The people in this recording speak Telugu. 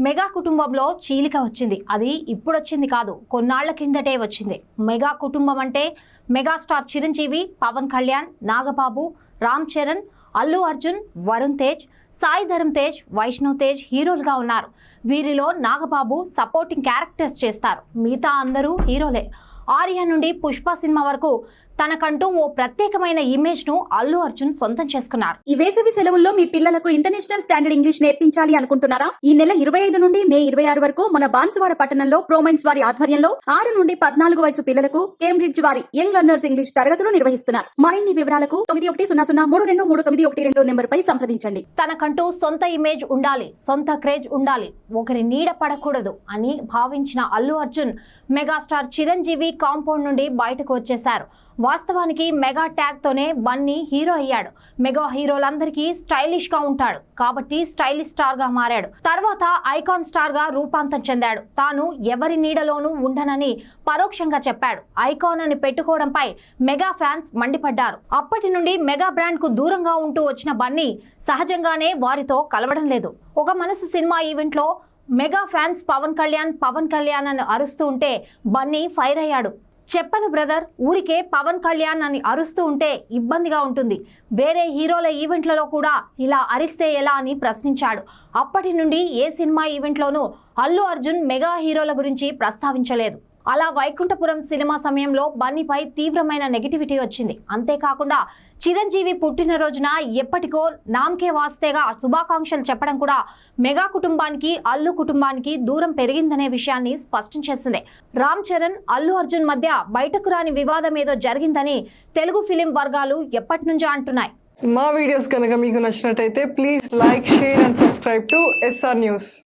మెగా కుటుంబంలో చీలిక వచ్చింది. అది ఇప్పుడు వచ్చింది కాదు, కొన్నాళ్ల కిందటే వచ్చింది. మెగా కుటుంబం అంటే మెగాస్టార్ చిరంజీవి, పవన్ కళ్యాణ్, నాగబాబు, రామ్ చరణ్, అల్లు అర్జున్, వరుణ్ తేజ్, సాయి ధరమ్ తేజ్, వైష్ణవ్ తేజ్ హీరోలుగా ఉన్నారు. వీరిలో నాగబాబు సపోర్టింగ్ క్యారెక్టర్స్ చేస్తారు. మిగతా అందరూ హీరోలే. ఆర్య నుండి పుష్ప సినిమా వరకు తనకంటూ ఓ ప్రత్యేకమైన ఇమేజ్ ను అల్లు అర్జున్ సొంతం చేసుకున్నారు. ఈ వేసవి సెలవుల్లో మీ పిల్లలకు ఇంటర్నేషనల్ స్టాండర్డ్ ఇంగ్లీష్ నేర్పించాలి అనుకుంటున్నారా? ఈ నెల 25 నుండి మే 26 వరకు మన బాన్సువాడ పట్టణంలో ప్రోమైన్స్ వారి ఆధ్వర్యంలో 6 నుండి 14 వయసు పిల్లలకు కేంబ్రిడ్జ్ వారి యంగ్ లర్నర్స్ ఇంగ్లీష్ తరగతులు నిర్వహిస్తున్నారు. మరిన్ని వివరాలకు 9100323112 నెంబర్ పై సంప్రదించండి. తనకంటూ సొంత ఇమేజ్ ఉండాలి, సొంత క్రేజ్ ఉండాలి, ఒకరి నీడ పడకూడదు అని భావించిన అల్లు అర్జున్ మెగాస్టార్ చిరంజీవి కాంపౌండ్ నుండి బయటకు వచ్చేశారు. వాస్తవానికి మెగా ట్యాగ్ తోనే బన్నీ హీరో అయ్యాడు. మెగా హీరోలందరికీ స్టైలిష్ గా ఉంటాడు కాబట్టి స్టైలిష్ స్టార్ గా మారాడు. తర్వాత ఐకాన్ స్టార్ గా రూపాంతరం చెందాడు. తాను ఎవరి నీడలోనూ ఉండనని పరోక్షంగా చెప్పాడు. ఐకాన్ అని పెట్టుకోవడంపై మెగా ఫ్యాన్స్ మండిపడ్డారు. అప్పటి నుండి మెగా బ్రాండ్ కు దూరంగా ఉంటూ వచ్చిన బన్నీ సహజంగానే వారితో కలవడం లేదు. ఒక మనసు సినిమా ఈవెంట్ లో మెగా ఫ్యాన్స్ పవన్ కళ్యాణ్ అని అరుస్తూ ఉంటే బన్నీ ఫైర్ అయ్యాడు. చెప్పను బ్రదర్, ఊరికే పవన్ కళ్యాణ్ అని అరుస్తూ ఉంటే ఇబ్బందిగా ఉంటుంది. వేరే హీరోల ఈవెంట్లలో కూడా ఇలా అరిస్తే ఎలా అని ప్రశ్నించాడు. అప్పటి నుండి ఏ సినిమా ఈవెంట్లోనూ అల్లు అర్జున్ మెగా హీరోల గురించి ప్రస్తావించలేదు. అలా వైకుంఠపురం సినిమా సమయంలో బన్నీపై తీవ్రమైన నెగిటివిటీ వచ్చింది. అంతేకాకుండా చిరంజీవి పుట్టినరోజున ఎప్పటికో నామకే వాస్తేగా శుభాకాంక్షలు చెప్పడం కూడా మెగా కుటుంబానికి, అల్లు కుటుంబానికి దూరం పెరిగిందనే విషయాన్ని స్పష్టం చేసింది. రామ్ చరణ్, అల్లు అర్జున్ మధ్య బయటకు రాని వివాదం ఏదో జరిగిందని తెలుగు ఫిలిం వర్గాలు ఎప్పటి నుంచో అంటున్నాయి. మా వీడియోస్ కనుక మీకు నచ్చినట్టయితే please like, share and subscribe to SR news.